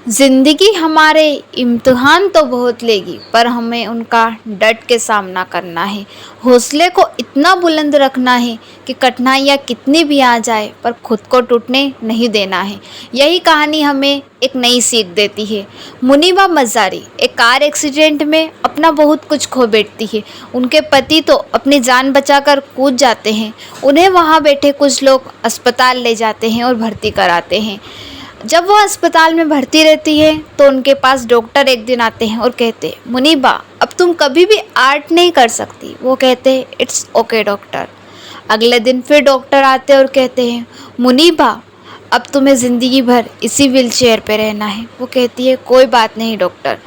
जिंदगी हमारे इम्तिहान तो बहुत लेगी, पर हमें उनका डट के सामना करना है। हौसले को इतना बुलंद रखना है कि कठिनाइयाँ कितनी भी आ जाए पर खुद को टूटने नहीं देना है। यही कहानी हमें एक नई सीख देती है। मुनीबा मज़ारी एक कार एक्सीडेंट में अपना बहुत कुछ खो बैठती है। उनके पति तो अपनी जान बचाकर कूद जाते हैं। उन्हें वहाँ बैठे कुछ लोग अस्पताल ले जाते हैं और भर्ती कराते हैं। जब वो अस्पताल में भर्ती रहती है तो उनके पास डॉक्टर एक दिन आते हैं और कहते हैं, मुनीबा अब तुम कभी भी आर्ट नहीं कर सकती। वो कहते हैं, इट्स ओके डॉक्टर। अगले दिन फिर डॉक्टर आते हैं और कहते हैं, मुनीबा अब तुम्हें ज़िंदगी भर इसी व्हील चेयर पर रहना है। वो कहती है, कोई बात नहीं डॉक्टर।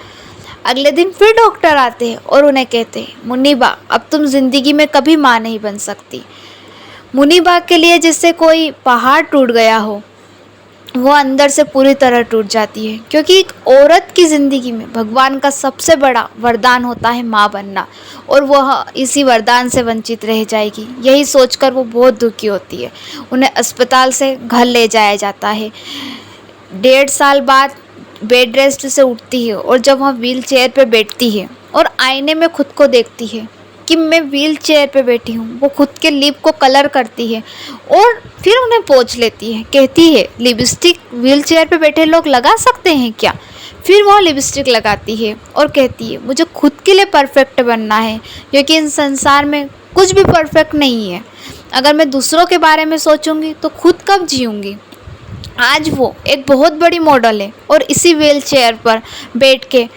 अगले दिन फिर डॉक्टर आते हैं और उन्हें कहते हैं, मुनीबा अब तुम ज़िंदगी में कभी माँ नहीं बन सकती। मुनीबा के लिए जैसे कोई पहाड़ टूट गया हो, वो अंदर से पूरी तरह टूट जाती है, क्योंकि एक औरत की ज़िंदगी में भगवान का सबसे बड़ा वरदान होता है माँ बनना, और वह इसी वरदान से वंचित रह जाएगी। यही सोचकर वो बहुत दुखी होती है। उन्हें अस्पताल से घर ले जाया जाता है। 1.5 साल बाद बेड रेस्ट से उठती है और जब वह व्हील चेयर पर बैठती है और आईने में खुद को देखती है कि मैं व्हील चेयर पर बैठी हूँ, वो खुद के लिप को कलर करती है और फिर उन्हें पोंछ लेती है। कहती है, लिपस्टिक व्हील चेयर पर बैठे लोग लगा सकते हैं क्या? फिर वो लिपस्टिक लगाती है और कहती है, मुझे खुद के लिए परफेक्ट बनना है, क्योंकि इस संसार में कुछ भी परफेक्ट नहीं है। अगर मैं दूसरों के बारे में सोचूंगी तो खुद कब जीऊँगी। आज वो एक बहुत बड़ी मॉडल है और इसी व्हील चेयर पर बैठ के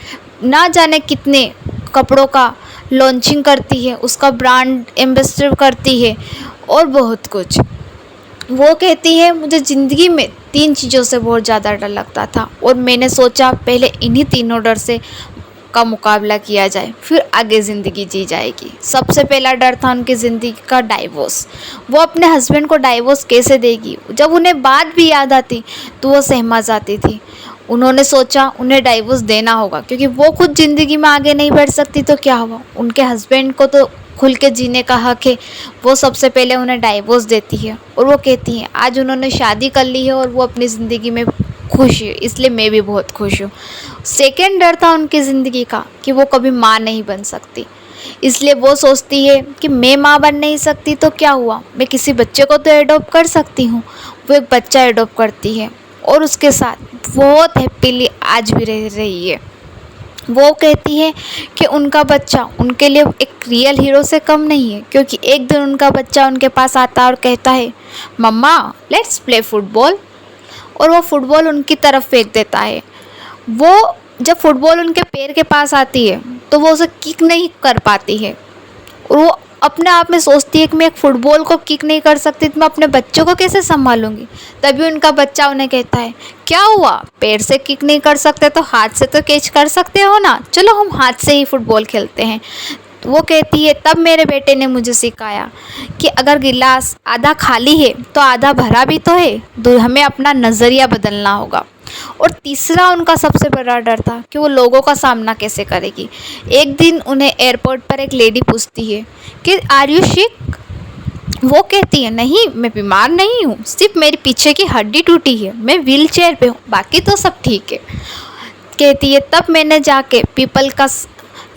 ना जाने कितने कपड़ों का लॉन्चिंग करती है, उसका ब्रांड एम्बेसडर करती है और बहुत कुछ। वो कहती है, मुझे ज़िंदगी में 3 चीज़ों से बहुत ज़्यादा डर लगता था और मैंने सोचा पहले इन्हीं तीनों डर से का मुकाबला किया जाए, फिर आगे ज़िंदगी जी जाएगी। सबसे पहला डर था उनकी ज़िंदगी का डाइवोर्स। वो अपने हस्बैंड को डाइवोर्स कैसे देगी। जब उन्हें बात भी याद आती तो वो सहमा जाती थी। उन्होंने सोचा उन्हें डाइवोर्स देना होगा, क्योंकि वो खुद ज़िंदगी में आगे नहीं बढ़ सकती तो क्या हुआ। उनके हस्बैंड को तो खुल के जीने का हक है। वो सबसे पहले उन्हें डाइवोर्स देती है और वो कहती है, आज उन्होंने शादी कर ली है और वो अपनी ज़िंदगी में खुश है, इसलिए मैं भी बहुत खुश हूँ। सेकेंड डर था उनकी ज़िंदगी का कि वो कभी माँ नहीं बन सकती, इसलिए वो सोचती है कि मैं माँ बन नहीं सकती तो क्या हुआ, मैं किसी बच्चे को तो एडॉप्ट कर सकती हूँ। वो एक बच्चा एडॉप्ट करती है और उसके साथ बहुत हैप्पीली आज भी रह रही है। वो कहती है कि उनका बच्चा उनके लिए एक रियल हीरो से कम नहीं है, क्योंकि एक दिन उनका बच्चा उनके पास आता है और कहता है, मम्मा लेट्स प्ले फुटबॉल, और वो फुटबॉल उनकी तरफ फेंक देता है। वो जब फुटबॉल उनके पैर के पास आती है तो वो उसे किक नहीं कर पाती है और वो अपने आप में सोचती है कि मैं एक फ़ुटबॉल को किक नहीं कर सकती तो मैं अपने बच्चों को कैसे संभालूंगी। तभी उनका बच्चा उन्हें कहता है, क्या हुआ, पैर से किक नहीं कर सकते तो हाथ से तो कैच कर सकते हो ना, चलो हम हाथ से ही फुटबॉल खेलते हैं। तो वो कहती है, तब मेरे बेटे ने मुझे सिखाया कि अगर गिलास आधा खाली है तो आधा भरा भी तो है, तो हमें अपना नज़रिया बदलना होगा। और तीसरा उनका सबसे बड़ा डर था कि वो लोगों का सामना कैसे करेगी। एक दिन उन्हें एयरपोर्ट पर एक लेडी पूछती है कि आर यू सिक। वो कहती है, नहीं मैं बीमार नहीं हूँ, सिर्फ मेरे पीछे की हड्डी टूटी है, मैं व्हील चेयर पर हूँ, बाकी तो सब ठीक है। कहती है, तब मैंने जाके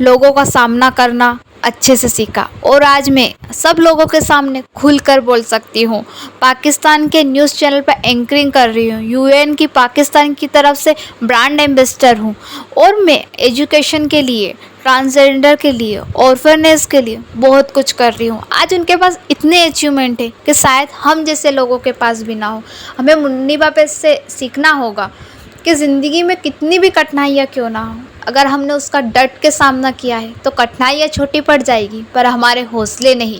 लोगों का सामना करना अच्छे से सीखा और आज मैं सब लोगों के सामने खुलकर बोल सकती हूँ। पाकिस्तान के न्यूज़ चैनल पर एंकरिंग कर रही हूँ, यूएन की पाकिस्तान की तरफ से ब्रांड एम्बेसडर हूँ और मैं एजुकेशन के लिए, ट्रांसजेंडर के लिए, ऑर्फनेज के लिए बहुत कुछ कर रही हूँ। आज उनके पास इतने अचीवमेंट है कि शायद हम जैसे लोगों के पास भी ना हो। हमें मुन्नीबा पे से सीखना होगा कि ज़िंदगी में कितनी भी कठिनाइयाँ क्यों ना हो, अगर हमने उसका डट के सामना किया है तो कठिनाइयाँ छोटी पड़ जाएगी पर हमारे हौसले नहीं।